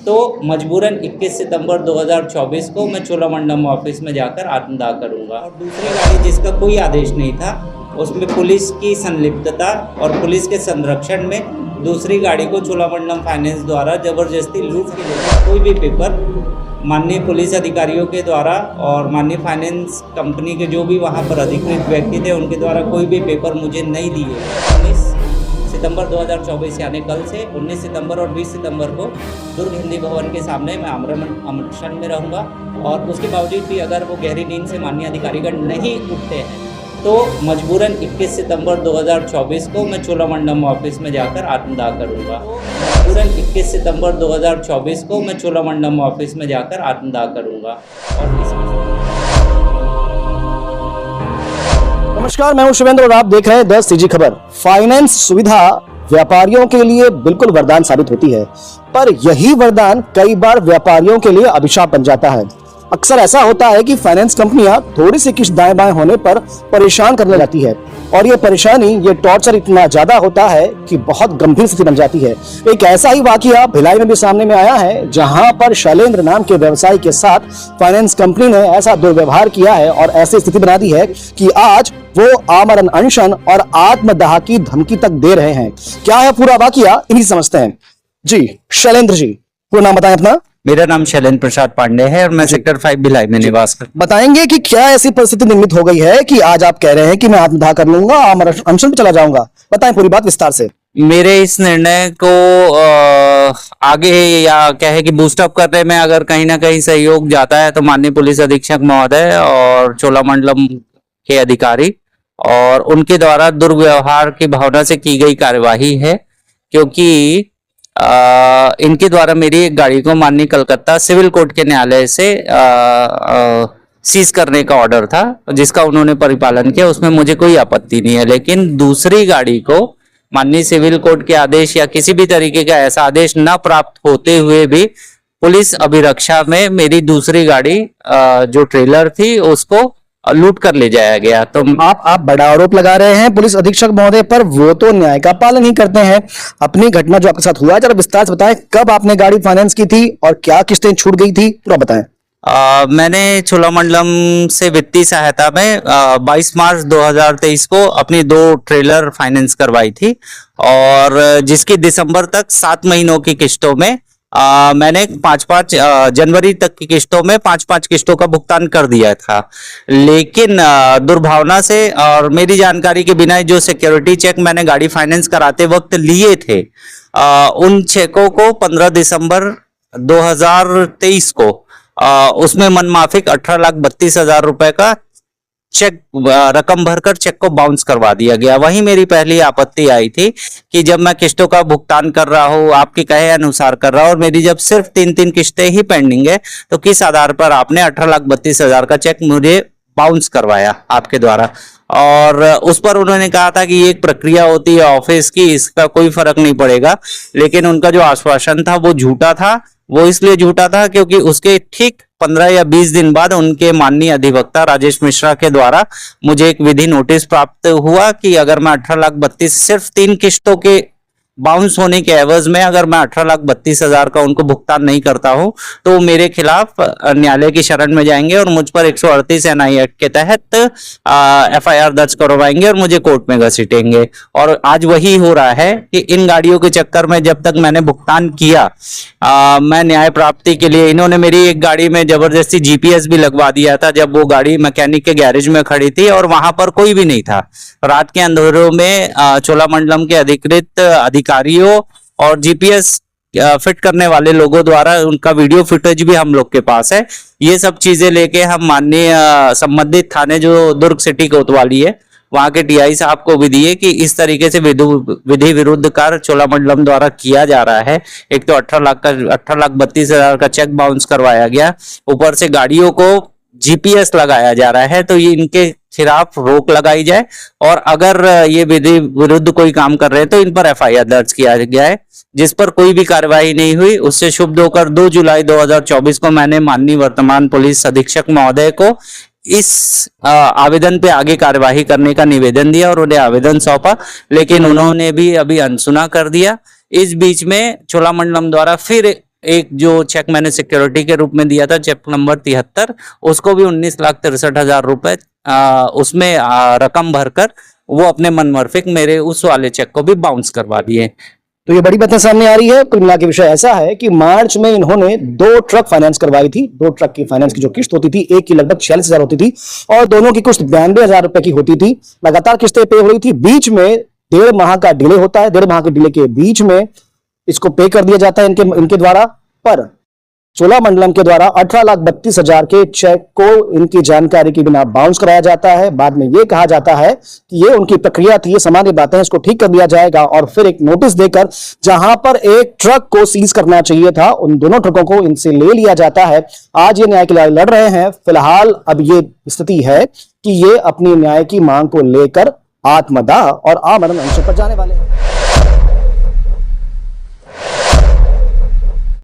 तो मजबूरन 21 सितंबर 2024 को मैं चोलामंडलम ऑफिस में जाकर आत्मदाह करूंगा। और दूसरी गाड़ी जिसका कोई आदेश नहीं था, उसमें पुलिस की संलिप्तता और पुलिस के संरक्षण में दूसरी गाड़ी को चोलामंडलम फाइनेंस द्वारा ज़बरदस्ती लूट के लेकर कोई भी पेपर माननीय पुलिस अधिकारियों के द्वारा और माननीय फाइनेंस कंपनी के जो भी वहाँ पर अधिकृत व्यक्ति थे उनके द्वारा कोई भी पेपर मुझे नहीं दिए। 19 सितंबर 2024 यानी कल से 19 सितंबर और 20 सितंबर को दुर्ग हिंदी भवन के सामने मैं अमृतसर में रहूँगा। और उसके बावजूद भी अगर वो गहरी नींद से माननीय अधिकारीगण नहीं उठते हैं तो मजबूरन 21 सितंबर 2024 को मैं चोलामंडलम ऑफिस में जाकर आत्मदाह करूंगा। मजबूरन 21 सितंबर 2024 को मैं चोलामंडलम ऑफिस में जाकर आत्मदाह करूंगा। नमस्कार, मैं हूं शिवेंद्र और आप देख रहे हैं 10 सीजी खबर। फाइनेंस सुविधा व्यापारियों के लिए बिल्कुल वरदान साबित होती है, पर यही वरदान कई बार व्यापारियों के लिए अभिशाप बन जाता है। अक्सर ऐसा होता है कि फाइनेंस कंपनियां थोड़ी सी किस्त दाएं बाएं होने पर परेशान करने लगती है और ये परेशानी, ये टॉर्चर इतना ज्यादा होता है कि बहुत गंभीर स्थिति बन जाती है। एक ऐसा ही वाकया भिलाई में भी सामने में आया है, जहां पर शैलेंद्र नाम के व्यवसायी के साथ फाइनेंस कंपनी ने ऐसा दुर्व्यवहार किया है और ऐसी स्थिति बना दी है कि आज वो आमरण अनशन और आत्मदाह की धमकी तक दे रहे हैं। क्या है पूरा वाकया, इन्हीं समझते हैं। जी शैलेंद्र जी, पूरा नाम बताएं अपना। मेरा नाम शैलेंद्र प्रसाद पांडे है और मैं सेक्टर 5 भिलाई में निवास करता हूं। बताएंगे कि क्या ऐसी परिस्थिति निर्मित हो गई है कि आज आप कह रहे हैं कि मैं आत्मदाह कर लूंगा, आमरण अनशन पे चला जाऊंगा। बताएं पूरी बात विस्तार से। मेरे इस निर्णय को आगे या कहे कि बूस्टअप करने में अगर कहीं ना कहीं सहयोग जाता है तो माननीय पुलिस अधीक्षक महोदय और चोलामंडलम के अधिकारी और उनके द्वारा दुर्व्यवहार की भावना से की गई कार्यवाही है। क्योंकि इनके द्वारा मेरी एक गाड़ी को माननीय कलकत्ता सिविल कोर्ट के न्यायालय से सीज करने का ऑर्डर था, जिसका उन्होंने परिपालन किया, उसमें मुझे कोई आपत्ति नहीं है। लेकिन दूसरी गाड़ी को माननीय सिविल कोर्ट के आदेश या किसी भी तरीके का ऐसा आदेश न प्राप्त होते हुए भी पुलिस अभिरक्षा में मेरी दूसरी गाड़ी जो ट्रेलर थी उसको लूट कर ले जाया गया। तो आप बड़ा आरोप लगा रहे हैं पुलिस अधीक्षक महोदय पर, वो तो न्याय का पालन ही करते हैं। अपनी घटना जो आपके साथ हुआ, जरा विस्तार से बताएं। कब आपने गाड़ी फाइनेंस की थी और क्या किस्तें छूट गई थी, पूरा बताएं। मैंने चोलामंडलम से वित्तीय सहायता में 22 मार्च 2023 को अपनी 2 ट्रेलर फाइनेंस करवाई थी और जिसकी दिसंबर तक 7 महीनों की किस्तों में मैंने 5-5 जनवरी तक की किस्तों में 5-5 किस्तों का भुगतान कर दिया था। लेकिन दुर्भावना से और मेरी जानकारी के बिना जो सिक्योरिटी चेक मैंने गाड़ी फाइनेंस कराते वक्त लिए थे, उन चेकों को 15 दिसंबर 2023 को उसमें मनमाफिक 18,32,000 रुपए का चेक रकम भरकर चेक को बाउंस करवा दिया गया। वही मेरी पहली आपत्ति आई थी कि जब मैं किस्तों का भुगतान कर रहा हूँ, आपके कहे अनुसार कर रहा हूँ और मेरी जब सिर्फ 3 किस्तें ही पेंडिंग है, तो किस आधार पर आपने 18,32,000 का चेक मुझे बाउंस करवाया आपके द्वारा। और उस पर उन्होंने कहा था कि ये एक प्रक्रिया होती है ऑफिस की, इसका कोई फर्क नहीं पड़ेगा। लेकिन उनका जो आश्वासन था वो झूठा था। वो इसलिए झूठा था क्योंकि उसके ठीक 15 या 20 दिन बाद उनके माननीय अधिवक्ता राजेश मिश्रा के द्वारा मुझे एक विधि नोटिस प्राप्त हुआ कि अगर मैं 18,32,000 सिर्फ 3 किस्तों के बाउंस होने के एवज में अगर मैं 18,32,000 का उनको भुगतान नहीं करता हूं तो मेरे खिलाफ न्यायालय की शरण में जाएंगे और मुझ पर 138 NI एक्ट के तहत FIR दर्ज करवाएंगे और मुझे कोर्ट में घसीटेंगे। और आज वही हो रहा है कि इन गाड़ियों के चक्कर में जब तक मैंने भुगतान किया, मैं न्याय प्राप्ति के लिए, इन्होंने मेरी एक गाड़ी में जबरदस्ती GPS भी लगवा दिया था जब वो गाड़ी मैकेनिक के गैरेज में खड़ी थी और वहां पर कोई भी नहीं था। रात के अंधेरों में चोलामंडलम के अधिकृत अधिकारियों और GPS फिट करने वाले लोगों द्वारा उनका वीडियो फुटेज भी हम लोग के पास है। ये सब चीजें लेके हम माननीय संबंधित थाने जो दुर्ग सिटी कोतवाली है वहां के TI साहब को भी दिए कि इस तरीके से विधि विरुद्ध कार्य चोलामंडलम द्वारा किया जा रहा है। एक तो 18,32,000 का चेक बाउंस करवाया गया, ऊपर से गाड़ियों को GPS लगाया जा रहा है। तो ये इनके खिलाफ रोक लगाई जाए और अगर ये विधि विरुद्ध कोई काम कर रहे हैं तो इन पर FIR दर्ज किया गया है, जिस पर कोई भी कार्रवाई नहीं हुई। उससे शुभ होकर 2 जुलाई 2024 को मैंने माननीय वर्तमान पुलिस अधीक्षक महोदय को इस आवेदन पे आगे कार्यवाही करने का निवेदन दिया और उन्हें आवेदन सौंपा, लेकिन उन्होंने भी अभी अनसुना कर दिया। इस बीच में चोलामंडलम द्वारा फिर एक जो चेक मैंने सिक्योरिटी के रूप में दिया था, चेक नंबर 73, उसको भी 19,63,000 रुपए उसमें रकम भरकर वो अपने मनमाफिक मेरे उस वाले चेक को भी बाउंस करवा दिए। तो ये बड़ी बातें सामने आ रही है। कुल मिला के विषय ऐसा है कि मार्च में इन्होंने 2 ट्रक फाइनेंस करवाई थी। 2 ट्रक की फाइनेंस की जो किस्त होती थी, एक की लगभग 46,000 होती थी और दोनों की किस्त 92,000 रुपए की होती थी। लगातार किस्तें पे हो रही थी। बीच में 1.5 माह का डिले होता है। 1.5 माह के डिले के बीच में इसको पे कर दिया जाता है इनके द्वारा। पर चोलामंडलम के द्वारा 18,32,000 के चेक को इनकी जानकारी के बिना बाउंस कराया जाता है। बाद में यह कहा जाता है कि ये उनकी प्रक्रिया थी, ये सामान्य बातें हैं, इसको ठीक कर दिया जाएगा और फिर एक नोटिस देकर जहां पर एक ट्रक को सीज करना चाहिए था, उन दोनों ट्रकों को इनसे ले लिया जाता है। आज ये न्याय की लड़ाई लड़ रहे हैं। फिलहाल अब ये स्थिति है कि ये अपनी न्याय की मांग को लेकर आत्मदाह और आमरण अनशन पर जाने वाले हैं।